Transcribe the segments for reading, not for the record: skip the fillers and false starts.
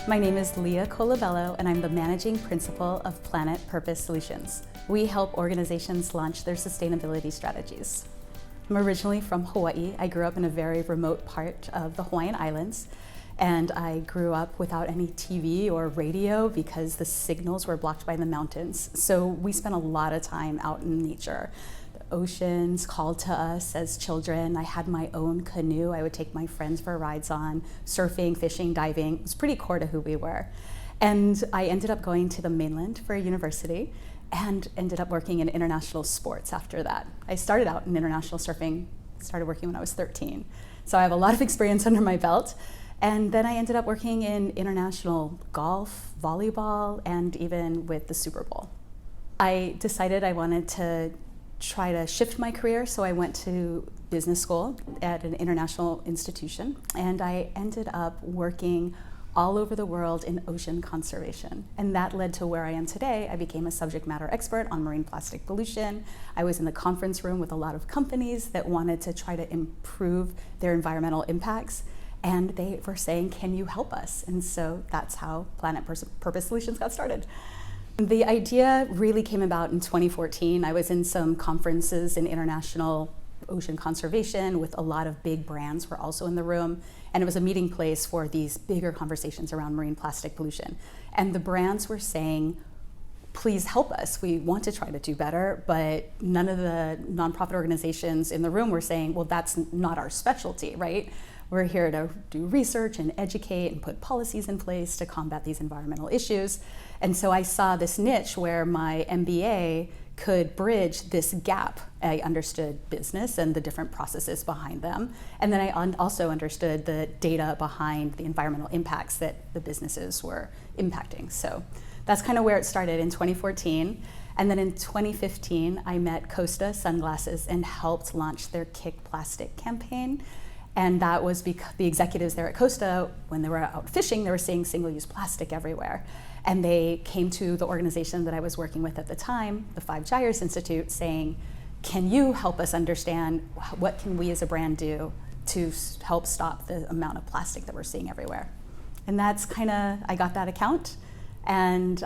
My name is Lia Colabello, and I'm the Managing Principal of Planet Purpose Solutions. We help organizations launch their sustainability strategies. I'm originally from Hawaii. I grew up in a very remote part of the Hawaiian Islands, and I grew up without any TV or radio because the signals were blocked by the mountains. So we spent a lot of time out in nature. The oceans called to us as children. I had my own canoe I would take my friends for rides on, surfing, fishing, diving. It was pretty core to who we were. And I ended up going to the mainland for university and ended up working in international sports after that. I started out in international surfing, started working when I was 13. So I have a lot of experience under my belt. And then I ended up working in international golf, volleyball, and even with the Super Bowl. I decided I wanted to try to shift my career, so I went to business school at an international institution, and I ended up working all over the world in ocean conservation. And that led to where I am today. I became a subject matter expert on marine plastic pollution. I was in the conference room with a lot of companies that wanted to try to improve their environmental impacts. And they were saying, can you help us? And so that's how Planet Purpose Solutions got started. The idea really came about in 2014. I was in some conferences in international ocean conservation with a lot of big brands were also in the room. And it was a meeting place for these bigger conversations around marine plastic pollution. And the brands were saying, please help us. We want to try to do better, but none of the nonprofit organizations in the room were saying, well, that's not our specialty, right? We're here to do research and educate and put policies in place to combat these environmental issues. And so I saw this niche where my MBA could bridge this gap. I understood business and the different processes behind them. And then I also understood the data behind the environmental impacts that the businesses were impacting. So that's kind of where it started in 2014. And then in 2015, I met Costa Sunglasses and helped launch their Kick Plastic campaign. And that was because the executives there at Costa, when they were out fishing, they were seeing single-use plastic everywhere. And they came to the organization that I was working with at the time, the Five Gyres Institute, saying, can you help us understand what can we as a brand do to help stop the amount of plastic that we're seeing everywhere? And that's kind of, I got that account, and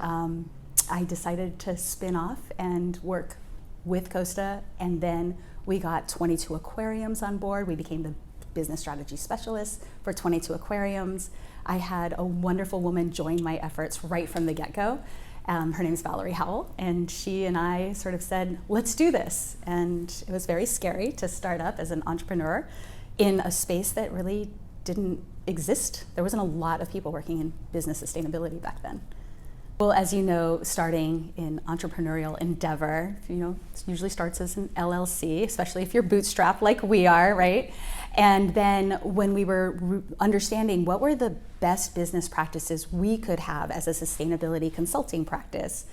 I decided to spin off and work with Costa, and then we got 22 aquariums on board. We became the business strategy specialist for 22 aquariums. I had a wonderful woman join my efforts right from the get-go. Her name is Valerie Howell, and she and I sort of said, let's do this. And it was very scary to start up as an entrepreneur in a space that really didn't exist. There wasn't a lot of people working in business sustainability back then. Well, as you know, starting in entrepreneurial endeavor, it usually starts as an LLC, especially if you're bootstrapped like we are, right? And then when we were understanding what were the best business practices we could have as a sustainability consulting practice,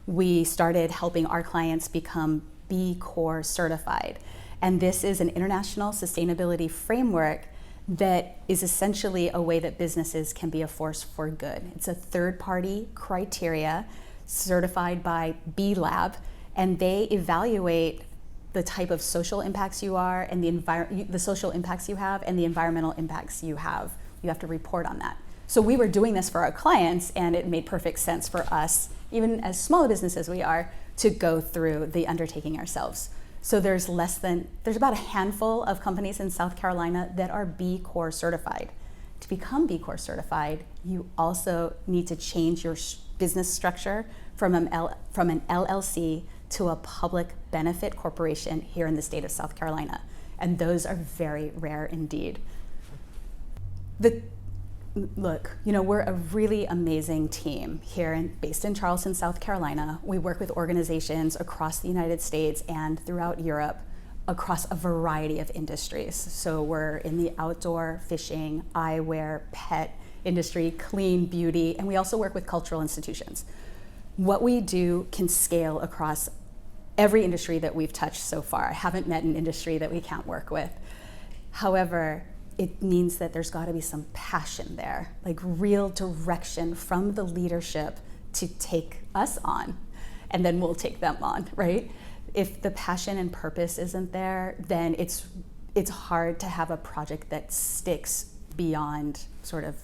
we started helping our clients become B-corp certified. And this is an international sustainability framework that is essentially a way that businesses can be a force for good. It's a third-party criteria certified by B Lab, and they evaluate the type of social impacts you are and the social impacts you have and the environmental impacts you have. You have to report on that. So we were doing this for our clients, and it made perfect sense for us, even as small a business as we are, to go through the undertaking ourselves. So there's about a handful of companies in South Carolina that are B-corp certified. To become B-corp certified, you also need to change your business structure from an LLC to a public benefit corporation here in the state of South Carolina. And those are very rare indeed. Look, we're a really amazing team here based in Charleston, South Carolina. We work with organizations across the United States and throughout Europe across a variety of industries. So we're in the outdoor, fishing, eyewear, pet industry, clean beauty, and we also work with cultural institutions. What we do can scale across every industry that we've touched so far. I haven't met an industry that we can't work with. However, it means that there's got to be some passion there, like real direction from the leadership to take us on, and then we'll take them on, right? If the passion and purpose isn't there, then it's hard to have a project that sticks beyond sort of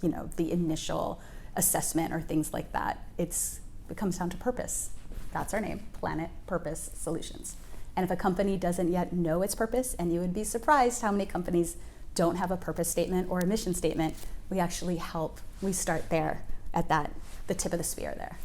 the initial assessment or things like that. It comes down to purpose. That's our name, Planet Purpose Solutions. And if a company doesn't yet know its purpose, and you would be surprised how many companies don't have a purpose statement or a mission statement, we actually help. We start there at the tip of the spear there.